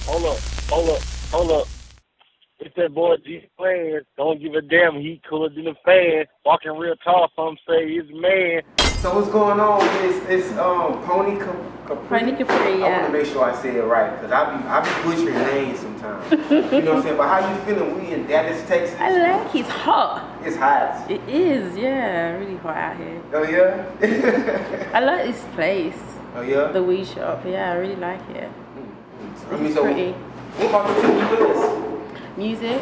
Hold up, hold up, hold up. It's that boy G Plans. Don't give a damn. He cooler than a fan. Walking real tall. Some say he's a man. So what's going on? It's Poni Capri. Poni Capri, yeah. I want to make sure I say it right because I be butchering names sometimes. You know what I'm saying? But how you feeling? We in Dallas, Texas. I like it's hot. It's hot. It is, yeah, really hot out here. Oh yeah. I like this place. Oh yeah. The weed shop, yeah, I really like it. It's so pretty. What about the two list? Music.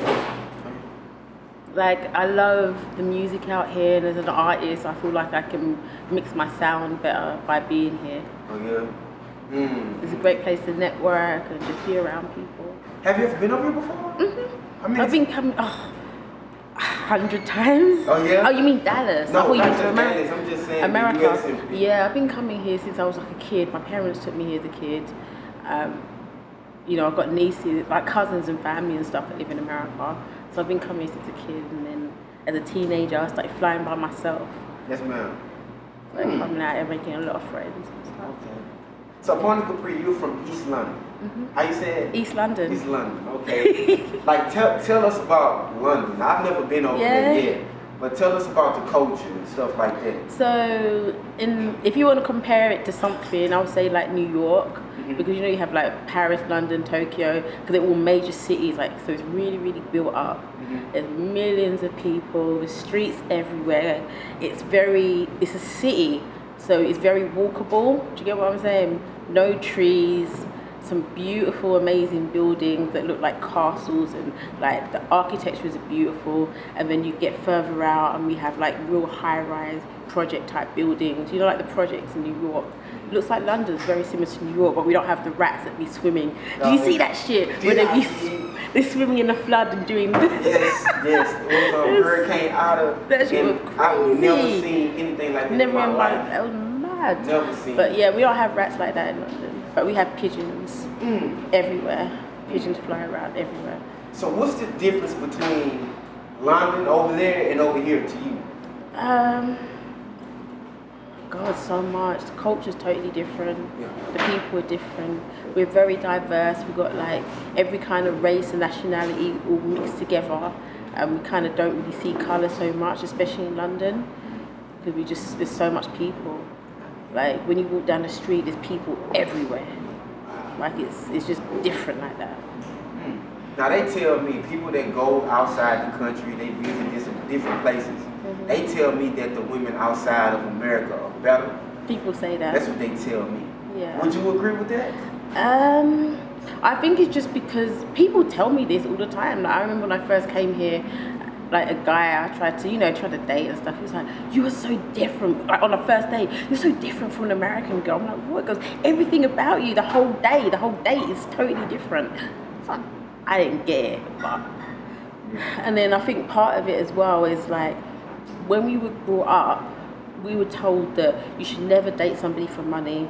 Like, I love the music out here, and as an artist, I feel like I can mix my sound better by being here. Oh yeah. It's a great place to network and just be around people. Have you ever been over here before? Mm-hmm. I mean, I've been coming 100 times. Oh yeah. Oh, you mean Dallas? No, I thought you not meant just Dallas. I'm just saying America. The US and Yeah, I've been coming here since I was like a kid. My parents took me here as a kid. You know, I've got nieces, like cousins and family and stuff that live in America. So I've been coming here since a kid, and then as a teenager, I started flying by myself. Yes, ma'am. So coming out and making a lot of friends and stuff. Okay. So Poni Capri, you're from East London. Mm-hmm. How you say it? East London. East London. Okay. Like tell us about London. I've never been over there yet, but tell us about the culture and stuff like that. So, if you want to compare it to something, I would say like New York, because you know you have like Paris, London, Tokyo, because they're all major cities. Like, so it's really, really built up. There's millions of people, the streets everywhere. It's a city, so it's very walkable. Do you get what I'm saying? No trees. Some beautiful, amazing buildings that look like castles, and like the architecture is beautiful. And then you get further out and we have like real high-rise project type buildings. You know, like the projects in New York. It looks like London's very similar to New York, but we don't have the rats that be swimming. Do you see that shit? Where they're swimming in the flood and doing Yes. It was a Hurricane Ida. That shit was crazy. I've never seen anything like that Never in my life. That was mad. Never seen. But yeah, we don't have rats like that in London. But we have pigeons everywhere. Pigeons fly around everywhere. So what's the difference between London over there and over here to you? God, so much. The culture's totally different. Yeah. The people are different. We're very diverse. We've got like every kind of race and nationality all mixed together. And we kind of don't really see colour so much, especially in London, because there's so much people. Like when you walk down the street, there's people everywhere. Like it's just different like that. Now they tell me people that go outside the country, they visit different places. They tell me that the women outside of America are better. People say that. That's what they tell me. Yeah. Would you agree with that? I think it's just because people tell me this all the time. Like I remember when I first came here, like a guy I tried to date and stuff. He was like, "You are so different." Like on the first date, "You're so different from an American girl." I'm like, "What?" Because everything about you, the whole date is totally different. It's like, I didn't get it, but. And then I think part of it as well is like, when we were brought up, we were told that you should never date somebody for money.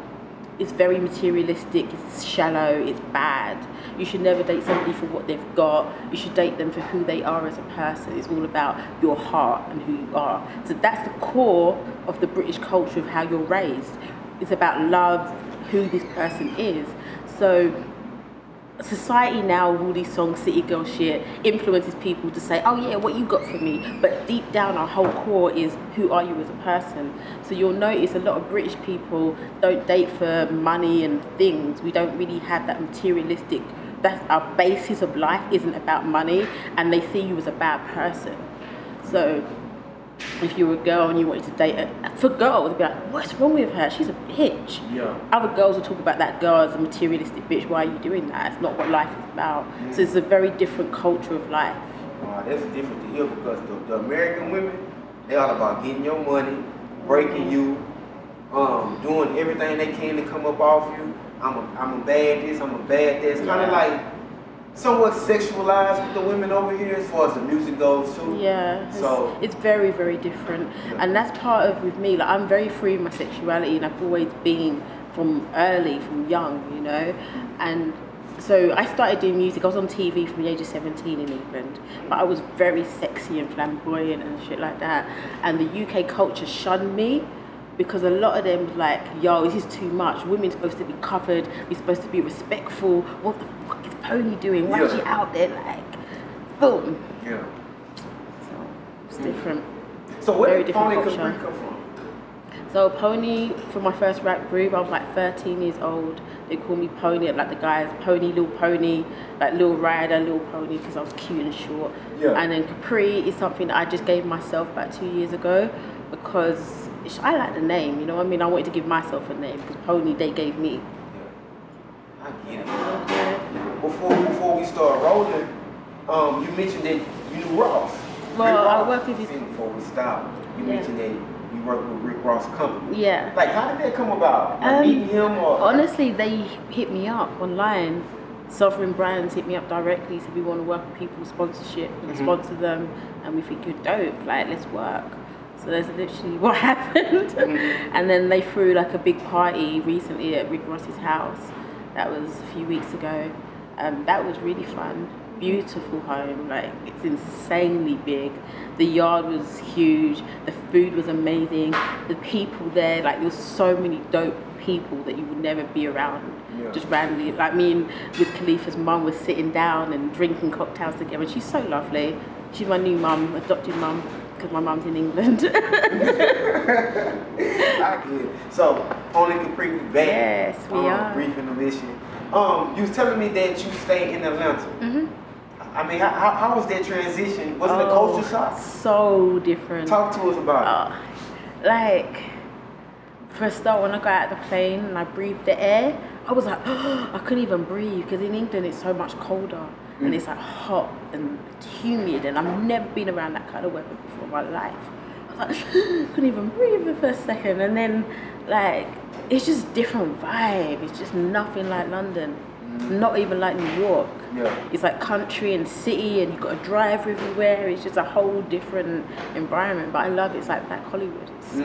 It's very materialistic, it's shallow, it's bad. You should never date somebody for what they've got. You should date them for who they are as a person. It's all about your heart and who you are. So that's the core of the British culture of how you're raised. It's about love, who this person is. So society now with all these songs, city girl shit, influences people to say, "Oh yeah, what you got for me?" But deep down, our whole core is, who are you as a person? So you'll notice a lot of British people don't date for money and things. We don't really have that materialistic. That's our basis of life isn't about money, and they see you as a bad person. So if you were a girl and you wanted to date her, for girls, they'd be like, "What's wrong with her? She's a bitch." Yeah. Other girls will talk about that girl as a materialistic bitch. Why are you doing that? It's not what life is about. So it's a very different culture of life. That's different to here because the American women, they're all about getting your money, breaking you, doing everything they can to come up off you. I'm a bad this, I'm a bad this. Kind of like somewhat sexualized with the women over here as far as the music goes too. Yeah, so it's very, very different. Yeah. And that's part of with me, like I'm very free in my sexuality, and I've always been from young, you know. And so I started doing music. I was on TV from the age of 17 in England, but I was very sexy and flamboyant and shit like that. And the UK culture shunned me, because a lot of them was like, "Yo, this is too much. Women's supposed to be covered. We're supposed to be respectful. What the fuck is Pony doing? Why is she out there like, boom? Yeah. So it's different. So where Very did different Poni Capri culture. come from? So Pony, for my first rap group, I was like 13 years old. They called me Pony, like the guys, Pony, Little Pony, like Little Rider, Little Pony, because I was cute and short. Yeah. And then Capri is something that I just gave myself about 2 years ago because I like the name, you know what I mean? I wanted to give myself a name because Pony they gave me. Yeah. I get it. Before we start rolling, you mentioned that you knew Ross. Well, Rick Ross. I work with his... Before we stop, you Yeah. mentioned that you work with Rick Ross company. Yeah. Like, how did that come about? Like, meeting him or? Honestly, they hit me up online. Sovereign Brands hit me up directly, said we want to work with people, sponsorship, and sponsor them, and we think you're dope, like let's work. So that's literally what happened. And then they threw like a big party recently at Rick Ross's house. That was a few weeks ago. That was really fun. Beautiful home, like it's insanely big. The yard was huge, the food was amazing, the people there, like there was so many dope people that you would never be around just randomly. Like me and with Khalifa's mum was sitting down and drinking cocktails together, and she's so lovely. She's my new mum, adopted mum, because my mum's in England. I get it. So, Poni Capri back. Yes, we are. Brief intermission. You was telling me that you stay in Atlanta. I mean, how was that transition? Was it a culture shock? So different. Talk to us about it. Like, for a start, when I got out of the plane and I breathed the air, I was like, I couldn't even breathe because in England it's so much colder and it's like hot and humid, and I've never been around that kind of weather before in my life. I was like, couldn't even breathe the first second, and then like it's just different vibe. It's just nothing like London, not even like New York. Yeah. It's like country and city, and you've got to drive everywhere. It's just a whole different environment, but I love it. It's like Black Hollywood. It's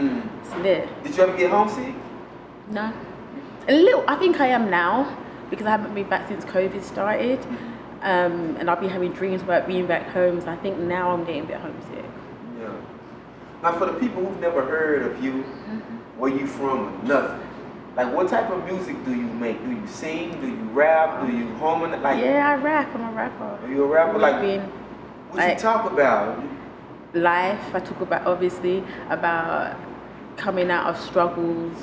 lit. Did you ever get homesick? No. A little. I think I am now because I haven't been back since COVID started. And I've been having dreams about being back home, so I think now I'm getting a bit homesick. Yeah. Now, for the people who've never heard of you, where you from or nothing, like what type of music do you make? Do you sing? Do you rap? Do you harmonize? Like, yeah, I rap. I'm a rapper. Are you a rapper? Like, Rapping, what you talk about? Life. I talk about, obviously, about coming out of struggles,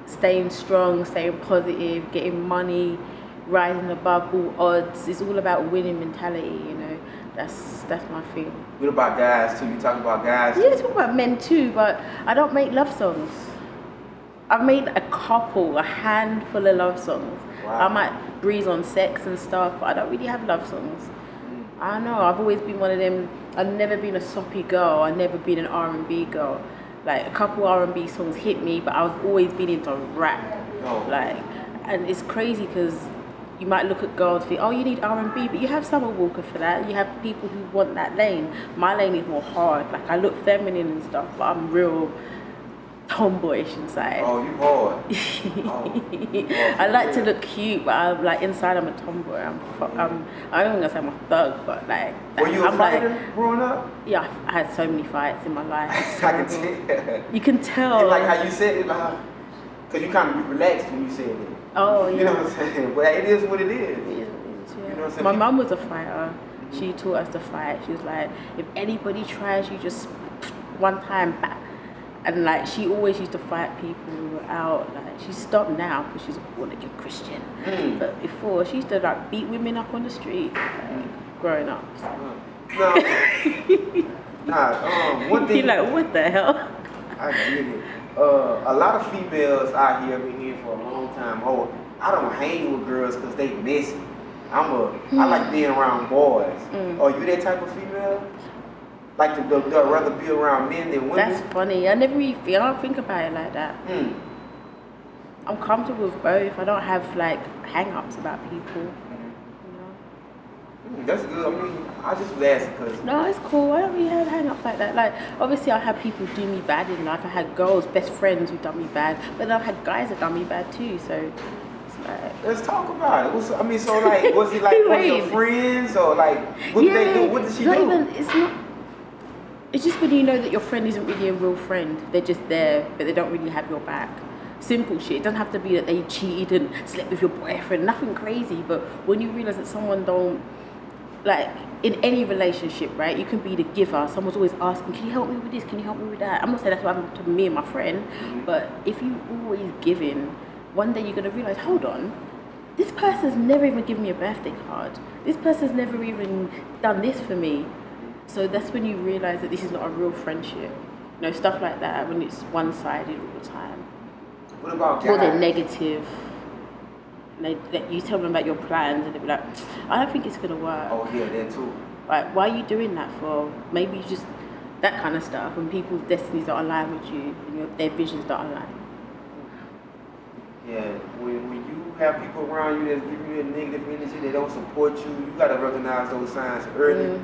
staying strong, staying positive, getting money, rising above all odds. It's all about winning mentality, you know. That's my thing. What about guys too? You talk about guys too? Yeah, I talk about men too, but I don't make love songs. I've made a handful of love songs. Wow. I might breeze on sex and stuff, but I don't really have love songs. I don't know, I've always been one of them. I've never been a soppy girl. I've never been an R&B girl. Like a couple R&B songs hit me, but I've always been into rap. Oh. Like, and it's crazy because you might look at girls and think, oh, you need R&B, but you have Summer Walker for that. You have people who want that lane. My lane is more hard. Like I look feminine and stuff, but I'm real tomboyish inside. Oh, you hard. I like to look cute, but I'm like inside I'm a tomboy. I don't want to say I'm a thug, but like. Were you a fighter like, growing up? Yeah, I had so many fights in my life. I can tell. You can tell. And like how you said it, like, cause you kind of relaxed when you said it. Oh yeah. You know what I'm saying? But it is what it is. It is, yeah. You know what I'm saying? My mum was a fighter. She taught us to fight. She was like, if anybody tries you, just one time back. And like she always used to fight people out. Like she stopped now because she's a born again Christian. But before she used to like beat women up on the street, like, growing up. So. One thing. You're like, what the hell? I get it. A lot of females out here been here for a long time. Oh, I don't hang with girls because they messy. I like being around boys. Are you that type of female? Like to rather be around men than women? That's funny. I don't think about it like that. I'm comfortable with both. I don't have like hang-ups about people. You know? That's good. I mean, I just was asking because... No, it's cool. I don't really have hang-ups like that. Like, obviously I've had people do me bad in life. I had girls, best friends who done me bad. But then I've had guys that done me bad too, so... it's like... Let's talk about it. Was it like one of your friends or like... What did they do? What did she do? It's just when you know that your friend isn't really a real friend. They're just there, but they don't really have your back. simple shit. It doesn't have to be that they cheated and slept with your boyfriend, nothing crazy. But when you realize that someone don't, like, in any relationship, right, you can be the giver. Someone's always asking, can you help me with this, can you help me with that? I'm not saying that's what happened to me and my friend, but if you always giving, one day you're going to realize, hold on, this person's never even given me a birthday card, this person's never even done this for me. So that's when you realize that this is not a real friendship. You know, stuff like that, when it's one-sided all the time. What about Or they're guys? negative. You tell them about your plans and they'll be like, I don't think it's going to work. Oh yeah, that too. Like, why are you doing that for? Maybe you just, that kind of stuff, when people's destinies don't align with you, and their visions don't align. Yeah, when you have people around you that's giving you a negative energy, they don't support you, you gotta recognize those signs early.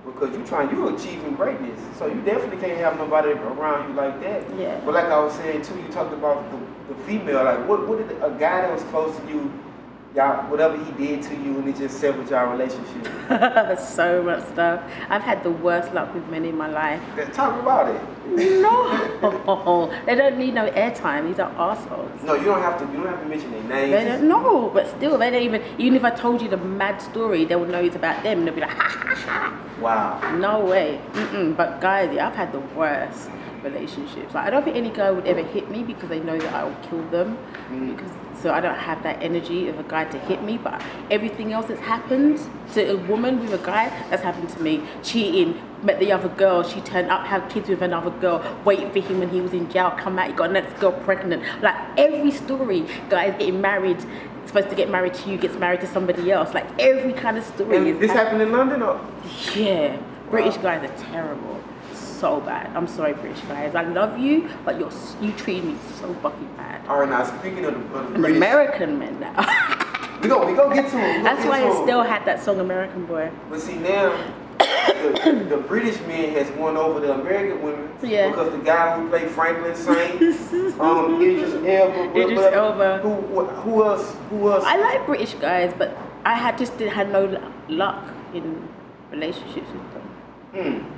Because you're achieving greatness. So you definitely can't have nobody around you like that. Yeah. But like I was saying too, you talked about the female, like what did a guy that was close to you, y'all, whatever he did to you and it just severed y'all relationship? So much stuff. I've had the worst luck with men in my life. Talk about it. No, they don't need no airtime. These are assholes. No, you don't have to mention their names. They don't know, but still, they don't even if I told you the mad story, they would know it's about them and they'll be like, ha ha ha. Wow. No way. But guys, yeah, I've had the worst relationships. Like, I don't think any guy would ever hit me because they know that I will kill them. So I don't have that energy of a guy to hit me. But everything else that's happened to a woman with a guy, that's happened to me. Cheating, met the other girl, she turned up, had kids with another girl, waited for him when he was in jail, come out, he got another girl pregnant. Like, every story, guys getting married, supposed to get married to you, gets married to somebody else. Like, every kind of story. And this happened in London, or? Yeah. British guys are terrible. So bad. I'm sorry, British guys. I love you, but you treat me so fucking bad. All right, now speaking of the An British, American men now. we go get to him. That's why I still had that song American Boy. But see now, the British men has won over the American women. Yeah. Because the guy who played Franklin Saint, Idris Elba. Who else? I like British guys, but I just had no luck in relationships with them.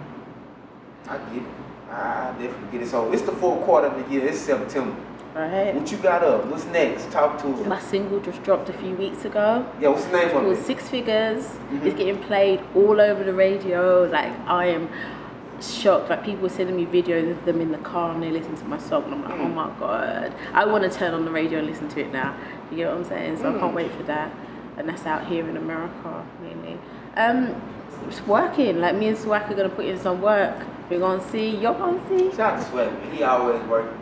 I get it. I definitely get it. So it's the fourth quarter of the year. It's September. Right. What you got up? What's next? Talk to us. My single just dropped a few weeks ago. Yeah, what's the name It's of called it? 6 Figures. It's getting played all over the radio. Like, I am shocked. Like, people are sending me videos of them in the car and they listen to my song and I'm like, oh my god, I want to turn on the radio and listen to it now. You get what I'm saying? So I can't wait for that. And that's out here in America mainly. It's working. Like, me and Swag are gonna put in some work. We're gonna see. You're gonna see. Shout out to Sweat, man. He always working.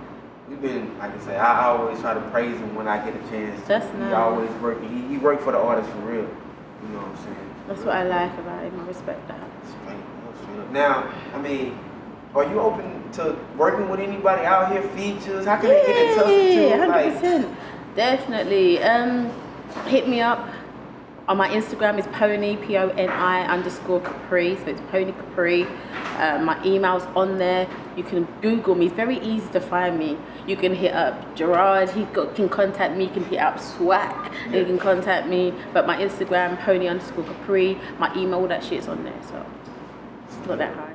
We've been, like I say, I always try to praise him when I get a chance. That's He nice. always working. He worked for the artist for real. You know what I'm saying? That's what I like about him. I respect that. Straight up. Now, I mean, are you open to working with anybody out here? Features? How can they get in touch with you? Yeah, 100%. Definitely. Hit me up. On my Instagram is Poni, Poni_Capri. So it's Poni Capri. My email's on there. You can Google me. It's very easy to find me. You can hit up Gerard. Can contact me. You can hit up Swag. You can contact me. But my Instagram, Poni_Capri. My email, all that shit's on there. So it's not that hard.